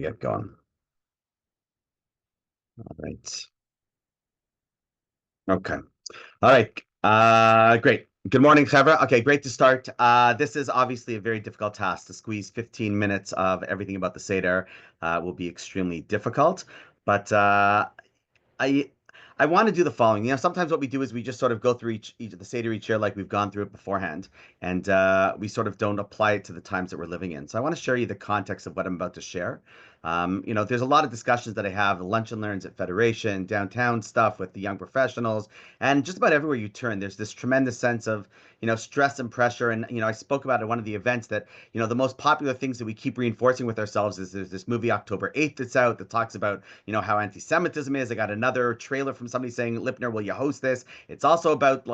to get going. All right. Okay. All right. Great. Good morning, Trevor. Okay, great to start. This is obviously a very difficult task. To squeeze 15 minutes of everything about the Seder will be extremely difficult. But I I want to do the following. Sometimes what we do is we just sort of go through each of the Seder each year like we've gone through it beforehand, and we sort of don't apply it to the times that we're living in. So I want to share you the context of what I'm about to share. There's a lot of discussions that I have, lunch and learns at Federation, downtown stuff with the young professionals, and just about everywhere you turn, there's this tremendous sense of, stress and pressure. And, I spoke about at one of the events that, the most popular things that we keep reinforcing with ourselves is there's this movie October 8th that's out that talks about, how anti-Semitism is. I got another trailer from somebody saying, Lipner, will you host this? It's also about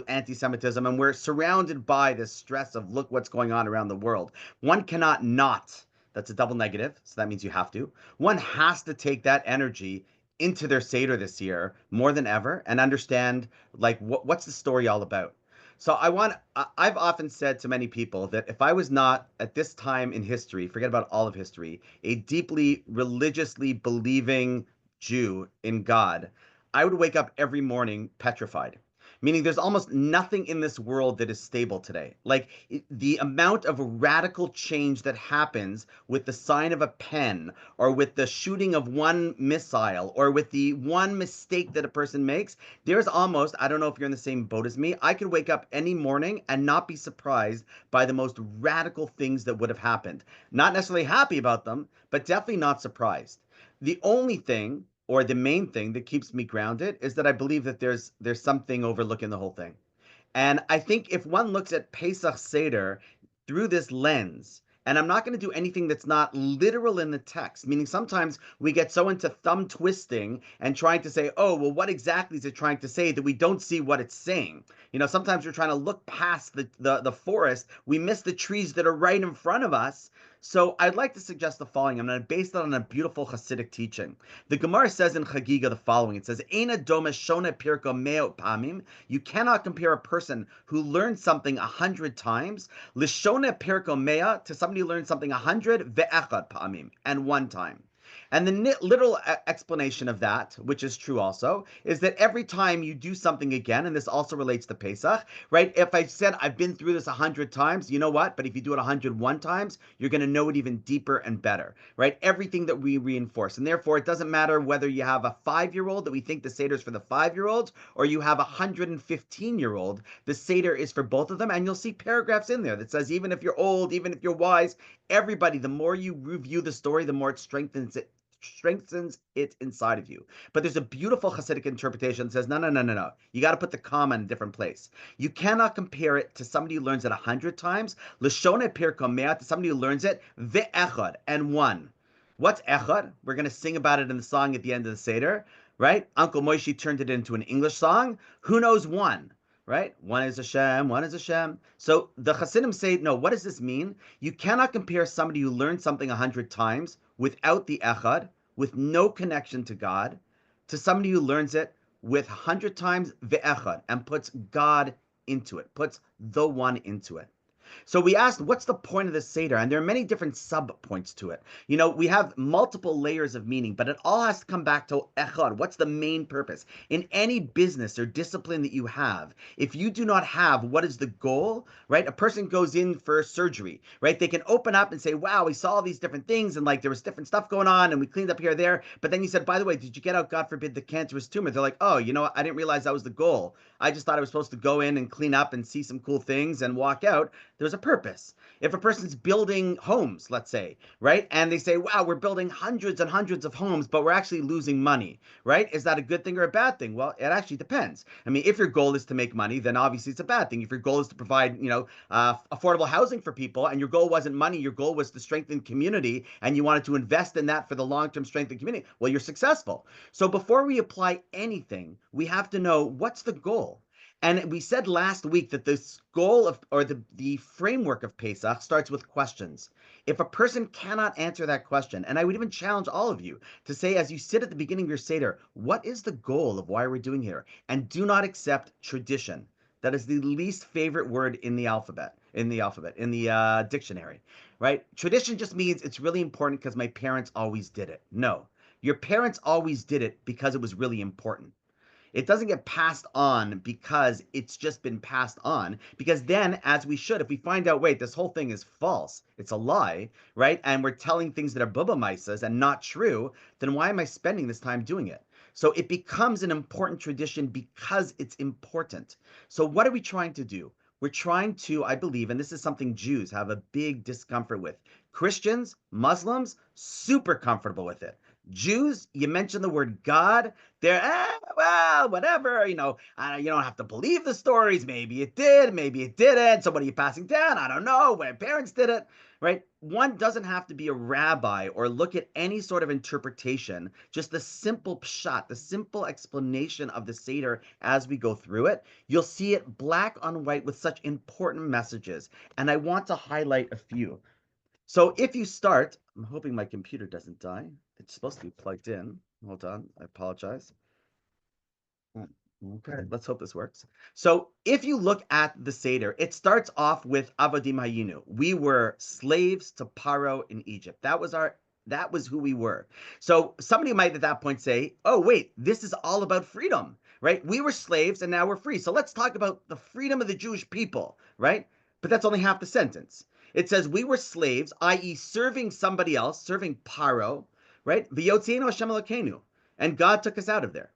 anti-Semitism. And we're surrounded by this stress of look what's going on around the world. One cannot not. That's a double negative. So that means you have to. One has to take that energy into their Seder this year more than ever and understand what's the story all about. So I've often said to many people that if I was not at this time in history, forget about all of history, a deeply religiously believing Jew in God, I would wake up every morning petrified. Meaning there's almost nothing in this world that is stable today. The amount of radical change that happens with the sign of a pen or with the shooting of one missile or with the one mistake that a person makes, there's almost, I don't know if you're in the same boat as me, I could wake up any morning and not be surprised by the most radical things that would have happened. Not necessarily happy about them, but definitely not surprised. The only thing or the main thing that keeps me grounded is that I believe that there's something overlooking the whole thing. And I think if one looks at Pesach Seder through this lens, and I'm not going to do anything that's not literal in the text, meaning sometimes we get so into thumb twisting and trying to say, oh, well, what exactly is it trying to say that we don't see what it's saying? Sometimes we're trying to look past the forest. We miss the trees that are right in front of us. So I'd like to suggest the following. I'm going to base it on a beautiful Hasidic teaching. The Gemara says in Chagiga the following. It says, Eina doma shona pirko me'ot pamim. You cannot compare a person who learned something 100 times, lishona pirko mea, to somebody who learned something 100 ve'echad pamim, and one time. And the literal explanation of that, which is true also, is that every time you do something again, and this also relates to Pesach, right? If I said I've been through this 100 times, you know what? But if you do it 101 times, you're going to know it even deeper and better, right? Everything that we reinforce. And therefore, it doesn't matter whether you have a 5-year-old that we think the Seder is for the 5-year-olds, or you have a 115-year-old, the Seder is for both of them. And you'll see paragraphs in there that says, even if you're old, even if you're wise, everybody, the more you review the story, the more it strengthens it inside of you. But there's a beautiful Hasidic interpretation that says, no, no, no, no, no. You got to put the comma in a different place. You cannot compare it to somebody who learns it 100 times. Lashone pirko mea, to somebody who learns it ve'echad, and one. What's echad? We're going to sing about it in the song at the end of the Seder, right? Uncle Moishi turned it into an English song. Who knows one? Right? One is Hashem, one is Hashem. So the Hasidim say, no, what does this mean? You cannot compare somebody who learned something 100 times without the echad, with no connection to God, to somebody who learns it with 100 times ve'echad and puts God into it, puts the one into it. So we asked, what's the point of the Seder? And there are many different sub-points to it. We have multiple layers of meaning, but it all has to come back to echad. What's the main purpose? In any business or discipline that you have, if you do not have what is the goal, right? A person goes in for surgery, right? They can open up and say, wow, we saw all these different things and there was different stuff going on and we cleaned up here or there. But then you said, by the way, did you get out, God forbid, the cancerous tumor? They're like, oh, you know what? I didn't realize that was the goal. I just thought I was supposed to go in and clean up and see some cool things and walk out. There's a purpose. If a person's building homes, let's say, right, and they say, wow, we're building hundreds and hundreds of homes, but we're actually losing money, right? Is that a good thing or a bad thing? Well, it actually depends. I mean, if your goal is to make money, then obviously it's a bad thing. If your goal is to provide, affordable housing for people, and your goal wasn't money, your goal was to strengthen community, and you wanted to invest in that for the long-term strength of community, well, you're successful. So before we apply anything, we have to know what's the goal. And we said last week that this goal of, or the framework of Pesach starts with questions. If a person cannot answer that question, and I would even challenge all of you to say, as you sit at the beginning of your Seder, what is the goal of why we're doing here? And do not accept tradition. That is the least favorite word in the dictionary. right? Tradition just means it's really important because my parents always did it. No, your parents always did it because it was really important. It doesn't get passed on because it's just been passed on. Because then, as we should, if we find out, wait, this whole thing is false, it's a lie, right? And we're telling things that are bubamaisas and not true, then why am I spending this time doing it? So it becomes an important tradition because it's important. So what are we trying to do? We're trying to, I believe, and this is something Jews have a big discomfort with. Christians, Muslims, super comfortable with it. Jews, you mention the word God, they're well, whatever, you don't have to believe the stories. Maybe it did, maybe it didn't. So what are you passing down? I don't know. My parents did it, right? One doesn't have to be a rabbi or look at any sort of interpretation. Just the simple pshat, the simple explanation of the Seder as we go through it. You'll see it black on white with such important messages. And I want to highlight a few. So if you start, I'm hoping my computer doesn't die. It's supposed to be plugged in. Hold on, I apologize. Okay, let's hope this works. So if you look at the Seder, it starts off with Avadim Hayinu. We were slaves to Paro in Egypt. That was who we were. So somebody might at that point say, oh, wait, this is all about freedom, right? We were slaves and now we're free. So let's talk about the freedom of the Jewish people, right? But that's only half the sentence. It says we were slaves, i.e., serving somebody else, serving Paro, right? V'yotzienu Hashem Elokeinu, and God took us out of there.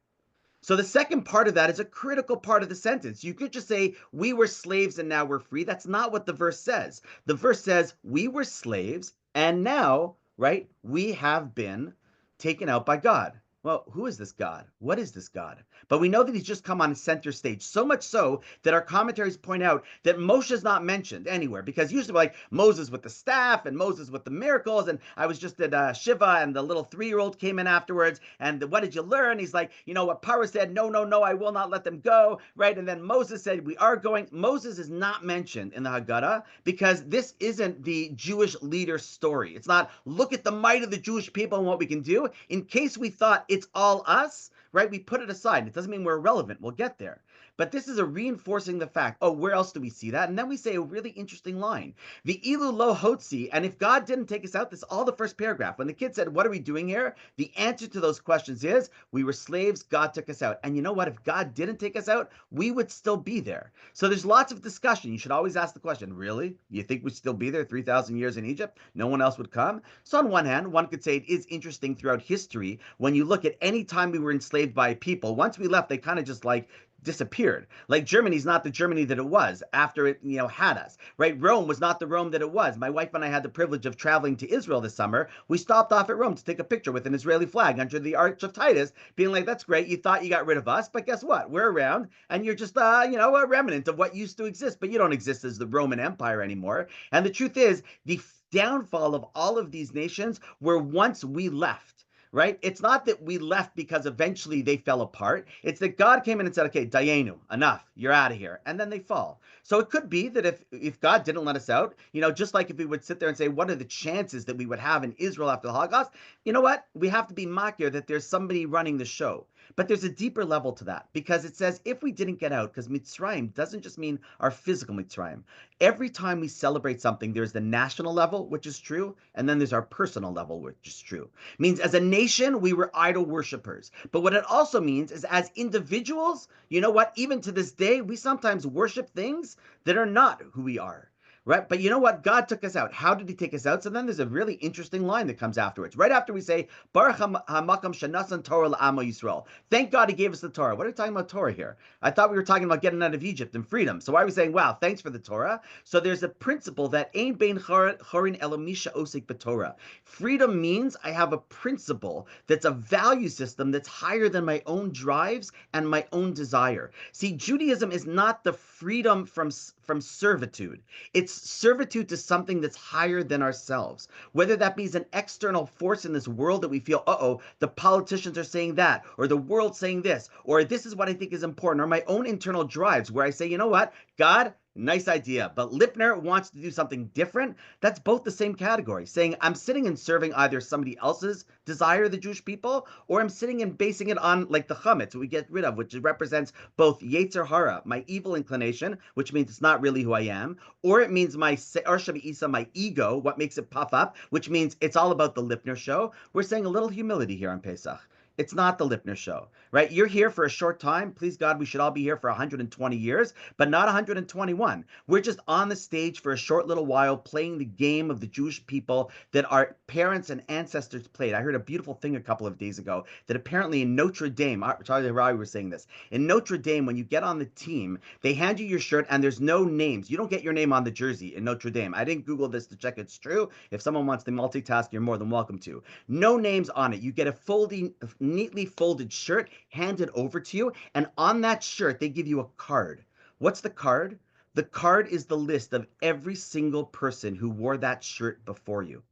So the second part of that is a critical part of the sentence. You could just say, we were slaves and now we're free. That's not what the verse says. The verse says, we were slaves and now, right, we have been taken out by God. Well, who is this God? What is this God? But we know that he's just come on center stage, so much so that our commentaries point out that Moshe is not mentioned anywhere, because usually like Moses with the staff and Moses with the miracles, and I was just at Shiva and the little 3-year-old came in afterwards, and what did you learn? He's like, what Paro said, no, no, no, I will not let them go, right? And then Moses said, we are going. Moses is not mentioned in the Haggadah because this isn't the Jewish leader story. It's not, look at the might of the Jewish people and what we can do. In case we thought it's all us, right? We put it aside. It doesn't mean we're irrelevant. We'll get there. But this is a reinforcing the fact. Oh, where else do we see that? And then we say a really interesting line. The ilu lo hotzi, and if God didn't take us out, this is all the first paragraph. When the kid said, what are we doing here? The answer to those questions is, we were slaves, God took us out. And you know what? If God didn't take us out, we would still be there. So there's lots of discussion. You should always ask the question, really? You think we'd still be there 3,000 years in Egypt? No one else would come? So on one hand, one could say it is interesting throughout history, when you look at any time we were enslaved by people, once we left, they kind of just like disappeared. Like Germany's not the Germany that it was after it, had us, right? Rome was not the Rome that it was. My wife and I had the privilege of traveling to Israel this summer. We stopped off at Rome to take a picture with an Israeli flag under the Arch of Titus, being like, that's great. You thought you got rid of us, but guess what? We're around and you're just, a remnant of what used to exist, but you don't exist as the Roman Empire anymore. And the truth is, the downfall of all of these nations were once we left. Right? It's not that we left because eventually they fell apart. It's that God came in and said, okay, Dayenu, enough, you're out of here. And then they fall. So it could be that if God didn't let us out, just like if we would sit there and say, what are the chances that we would have in Israel after the Holocaust? You know what? We have to be makir that there's somebody running the show. But there's a deeper level to that, because it says if we didn't get out, because Mitzrayim doesn't just mean our physical Mitzrayim. Every time we celebrate something, there's the national level, which is true, and then there's our personal level, which is true. It means as a nation, we were idol worshippers. But what it also means is as individuals, you know what? Even to this day, we sometimes worship things that are not who we are. Right? But you know what? God took us out. How did he take us out? So then there's a really interesting line that comes afterwards. Right after we say, Baruch HaMakam Shanasan Torah L'Amo Yisrael. Thank God he gave us the Torah. What are we talking about Torah here? I thought we were talking about getting out of Egypt and freedom. So why are we saying, wow, thanks for the Torah? So there's a principle that Ein Bein Chorin Elamisha Osik B'Torah. Freedom means I have a principle that's a value system that's higher than my own drives and my own desire. See, Judaism is not the freedom from servitude. It's servitude to something that's higher than ourselves, whether that means an external force in this world that we feel, the politicians are saying that, or the world saying this, or this is what I think is important, or my own internal drives where I say, you know what, God, Nice idea. But Lipner wants to do something different. That's both the same category, saying I'm sitting and serving either somebody else's desire, the Jewish people, or I'm sitting and basing it on like the chametz, we get rid of, which represents both Yetzer Hara, my evil inclination, which means it's not really who I am, or it means my Se'ar Isa, my ego, what makes it puff up, which means it's all about the Lipner show. We're saying a little humility here on Pesach. It's not the Lipner show, right? You're here for a short time. Please God, we should all be here for 120 years, but not 121. We're just on the stage for a short little while playing the game of the Jewish people that our parents and ancestors played. I heard a beautiful thing a couple of days ago that apparently in Notre Dame, Charlie and Rafi were saying this, in Notre Dame, when you get on the team, they hand you your shirt and there's no names. You don't get your name on the jersey in Notre Dame. I didn't Google this to check it's true. If someone wants to multitask, you're more than welcome to. No names on it. You get a neatly folded shirt handed over to you, and on that shirt, they give you a card. What's the card? The card is the list of every single person who wore that shirt before you.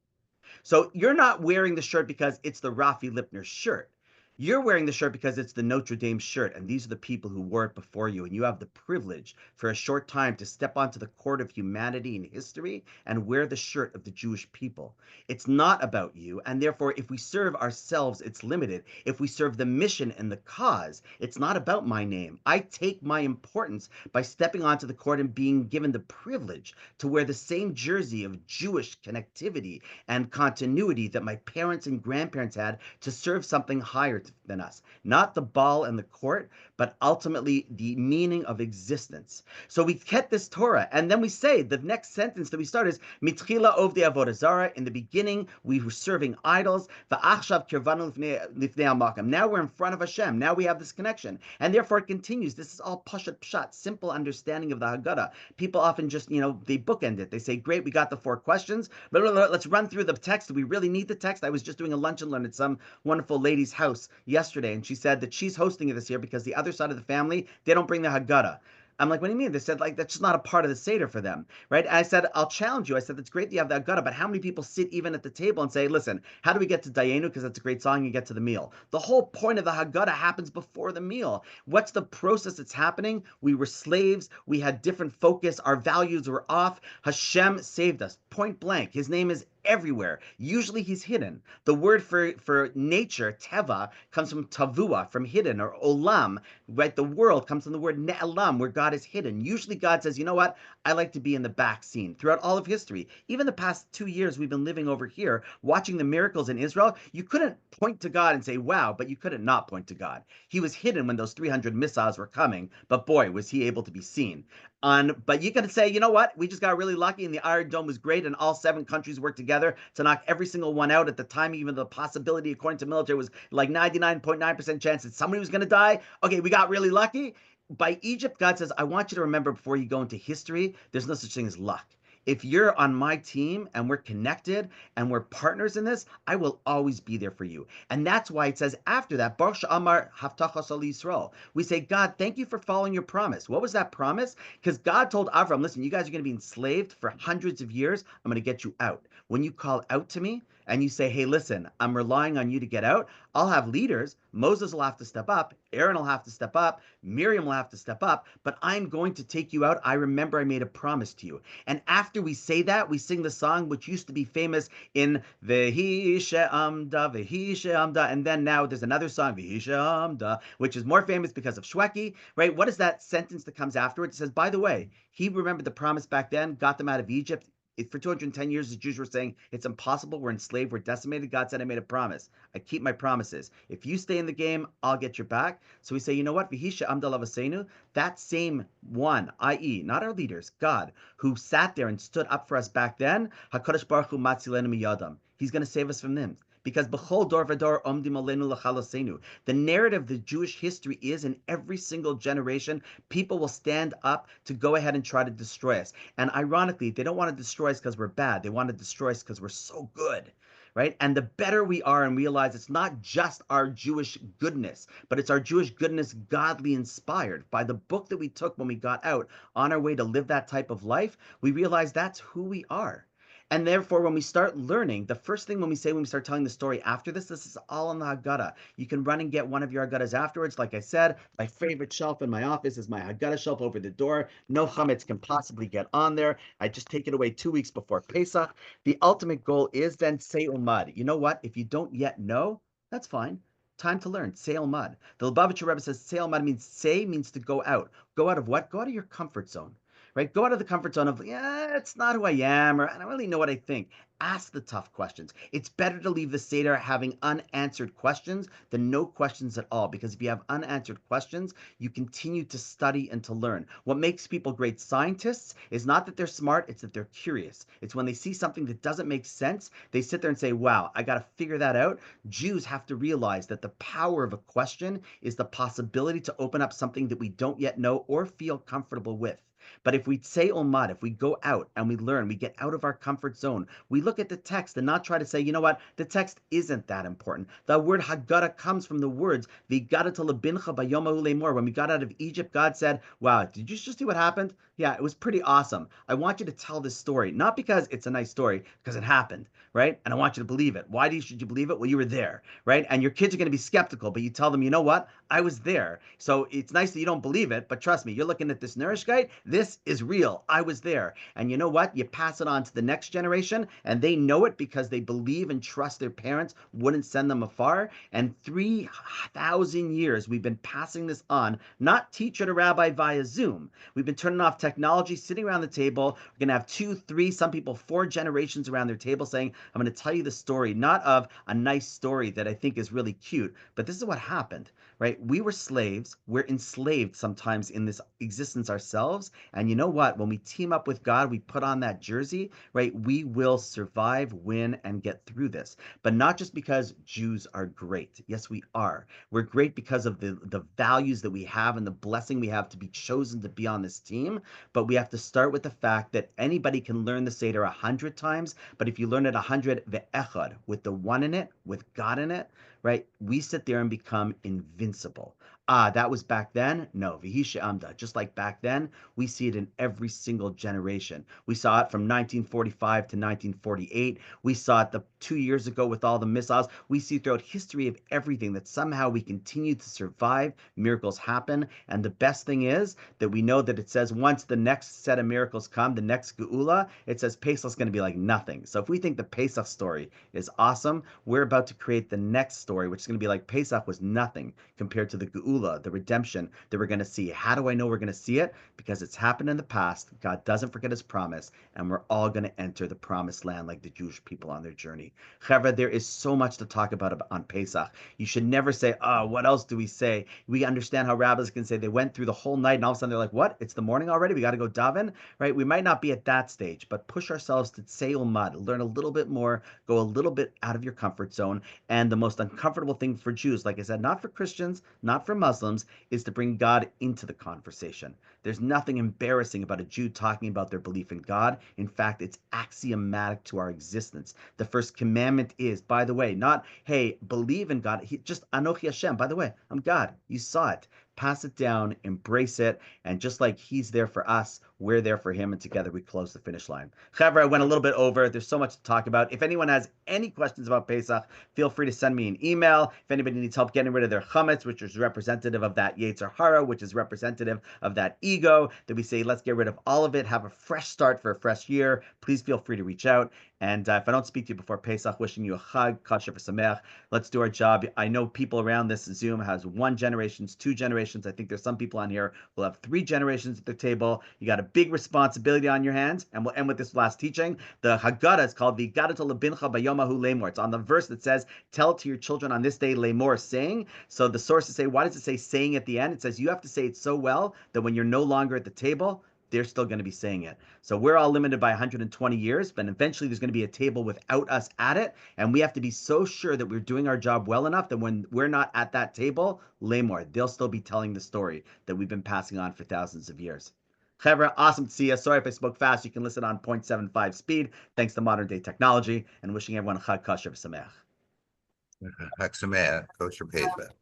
So you're not wearing the shirt because it's the Rafi Lipner shirt. You're wearing the shirt because it's the Notre Dame shirt, and these are the people who wore it before you, and you have the privilege for a short time to step onto the court of humanity and history and wear the shirt of the Jewish people. It's not about you, and therefore, if we serve ourselves, it's limited. If we serve the mission and the cause, it's not about my name. I take my importance by stepping onto the court and being given the privilege to wear the same jersey of Jewish connectivity and continuity that my parents and grandparents had to serve something higher than us. Not the ball and the court, but ultimately the meaning of existence. So we get this Torah, and then we say the next sentence that we start is Mitchila ovdei avodah zara. In the beginning, we were serving idols. Va'achshav kirvanu lifnei hamakam. Now we're in front of Hashem. Now we have this connection, and therefore it continues. This is all pashat pshat, simple understanding of the Haggadah. People often just, they bookend it. They say, "Great, we got the 4 questions. Let's run through the text. Do we really need the text?" I was just doing a lunch and learn at some wonderful lady's house yesterday, and she said that she's hosting it this year because the other side of the family, they don't bring the Haggadah. I'm like, what do you mean? They said, like, that's just not a part of the Seder for them, right? And I said, I'll challenge you. I said, it's great that you have the Haggadah, but how many people sit even at the table and say, listen, how do we get to Dayenu? Because that's a great song, you get to the meal. The whole point of the Haggadah happens before the meal. What's the process that's happening? We were slaves. We had different focus. Our values were off. Hashem saved us, point blank. His name is everywhere. Usually he's hidden. The word for nature, teva, comes from tavua, from hidden, or olam, right? The world comes from the word ne'elam, where God is hidden. Usually God says, you know what? I like to be in the back scene. Throughout all of history, even the past 2 years we've been living over here, watching the miracles in Israel, you couldn't point to God and say, wow, but you couldn't not point to God. He was hidden when those 300 missiles were coming, but boy, was he able to be seen. But you can say, you know what? We just got really lucky, and the Iron Dome was great, and all 7 countries worked together to knock every single one out. At the time, even the possibility, according to military, was like 99.9% chance that somebody was going to die. Okay, we got really lucky. By Egypt, God says, I want you to remember before you go into history, there's no such thing as luck. If you're on my team and we're connected and we're partners in this, I will always be there for you. And that's why it says after that, Baruch she'amar haftachos al Yisrael. We say, God, thank you for following your promise. What was that promise? Because God told Avram, listen, you guys are going to be enslaved for hundreds of years. I'm going to get you out. When you call out to me and you say, hey, listen, I'm relying on you to get out, I'll have leaders. Moses will have to step up. Aaron will have to step up. Miriam will have to step up. But I'm going to take you out. I remember I made a promise to you. And after we say that, we sing the song which used to be famous in Vehi She'amda, Vehi She'amda, and then now there's another song, Vehi She'amda, which is more famous because of Shweki, right? What is that sentence that comes afterwards? It says, by the way, he remembered the promise back then, got them out of Egypt. For 210 years, the Jews were saying, it's impossible, we're enslaved, we're decimated. God said, I made a promise. I keep my promises. If you stay in the game, I'll get your back. So we say, you know what? Vihisha Amdalavasenu, that same one, i.e., not our leaders, God, who sat there and stood up for us back then, HaKadosh Baruch Hu Matzilenu Miyadam. He's going to save us from them. Because b'chol dor v'dor omdim aleinu l'chalosenu. The narrative of the Jewish history is in every single generation, people will stand up to go ahead and try to destroy us. And ironically, they don't want to destroy us because we're bad. They want to destroy us because we're so good. Right? And the better we are and realize it's not just our Jewish goodness, but it's our Jewish goodness godly inspired. By the book that we took when we got out on our way to live that type of life, we realize that's who we are. And therefore, when we start learning, the first thing when we say when we start telling the story after this is all on the Haggadah. You can run and get one of your Haggadahs afterwards. Like I said, my favorite shelf in my office is my Haggadah shelf over the door. No chametz can possibly get on there. I just take it away 2 weeks before Pesach. The ultimate goal is then say umad. You know what? If you don't yet know, that's fine. Time to learn. Say umad. The Lubavitcher Rebbe says say umad means say means to go out. Go out of what? Go out of your comfort zone, right? Go out of the comfort zone of, yeah, it's not who I am, or I don't really know what I think. Ask the tough questions. It's better to leave the Seder having unanswered questions than no questions at all, because if you have unanswered questions, you continue to study and to learn. What makes people great scientists is not that they're smart, it's that they're curious. It's when they see something that doesn't make sense, they sit there and say, wow, I got to figure that out. Jews have to realize that the power of a question is the possibility to open up something that we don't yet know or feel comfortable with. But if we say Olmad, if we go out and we learn, we get out of our comfort zone, we look at the text and not try to say, you know what, the text isn't that important. The word Haggadah comes from the words, V'gadato lebincha bayomahu lemor. When we got out of Egypt, God said, wow, did you just see what happened? Yeah, it was pretty awesome. I want you to tell this story, not because it's a nice story, because it happened, right? And I want you to believe it. Why should you believe it? Well, you were there, right? And your kids are going to be skeptical, but you tell them, you know what? I was there. So it's nice that you don't believe it, but trust me, you're looking at this Nourishkeit. This is real. I was there. And you know what? You pass it on to the next generation, and they know it because they believe and trust their parents wouldn't send them afar. And 3,000 years we've been passing this on, not teacher to rabbi via Zoom. We've been turning off technology, sitting around the table. We're going to have 2, 3, some people 4 generations around their table saying, I'm going to tell you the story, not of a nice story that I think is really cute, but this is what happened, right? We were slaves. We're enslaved sometimes in this existence ourselves. And you know what? When we team up with God, we put on that jersey, right? We will survive, win, and get through this. But not just because Jews are great. Yes, we are. We're great because of the values that we have and the blessing we have to be chosen to be on this team. But we have to start with the fact that anybody can learn the Seder 100 times. But if you learn it 100 ve'echad, with the one in it, with God in it, right? We sit there and become invincible. That was back then? No, Vihisha Amda. Just like back then, we see it in every single generation. We saw it from 1945 to 1948. We saw it 2 years ago with all the missiles. We see throughout history of everything that somehow we continue to survive. Miracles happen. And the best thing is that we know that it says once the next set of miracles come, the next Geula, it says Pesach's going to be like nothing. So if we think the Pesach story is awesome, we're about to create the next story, which is going to be like Pesach was nothing compared to the Geula, the redemption that we're going to see. How do I know we're going to see it? Because it's happened in the past. God doesn't forget his promise, and we're all going to enter the promised land like the Jewish people on their journey. Chevra, there is so much to talk about on Pesach. You should never say, oh, what else do we say? We understand how rabbis can say they went through the whole night and all of a sudden they're like, what? It's the morning already? We got to go daven, right? We might not be at that stage, but push ourselves to say ulmad, learn a little bit more, go a little bit out of your comfort zone. And the most uncomfortable thing for Jews, like I said, not for Christians, not for Muslims, is to bring God into the conversation. There's nothing embarrassing about a Jew talking about their belief in God. In fact, it's axiomatic to our existence. The first commandment is, by the way, not, hey, believe in God, just Anochi Hashem. By the way, I'm God. You saw it. Pass it down, embrace it, and just like he's there for us, we're there for him, and together we close the finish line. Chevra, I went a little bit over. There's so much to talk about. If anyone has any questions about Pesach, feel free to send me an email. If anybody needs help getting rid of their chametz, which is representative of that Yetzer Hara, which is representative of that ego, that we say, let's get rid of all of it, have a fresh start for a fresh year, please feel free to reach out. And if I don't speak to you before Pesach, wishing you a Chag, Kosher V'Sameach. Let's do our job. I know people around this Zoom has 1 generation, 2 generations. I think there's some people on here who will have 3 generations at their table. You got a big responsibility on your hands. And we'll end with this last teaching. The Haggadah is called V'gadato lebincha bayomahu lemor. It's on the verse that says, tell to your children on this day lemor, saying. So the sources say, why does it say saying at the end? It says you have to say it so well that when you're no longer at the table, they're still going to be saying it. So we're all limited by 120 years, but eventually there's going to be a table without us at it. And we have to be so sure that we're doing our job well enough that when we're not at that table, Lamor, they'll still be telling the story that we've been passing on for thousands of years. Chevra, awesome to see you. Sorry if I spoke fast. You can listen on 0.75 speed, thanks to modern day technology, and wishing everyone Chag Kosher V'Sameach. Chag Sameach, Kosher Pesach.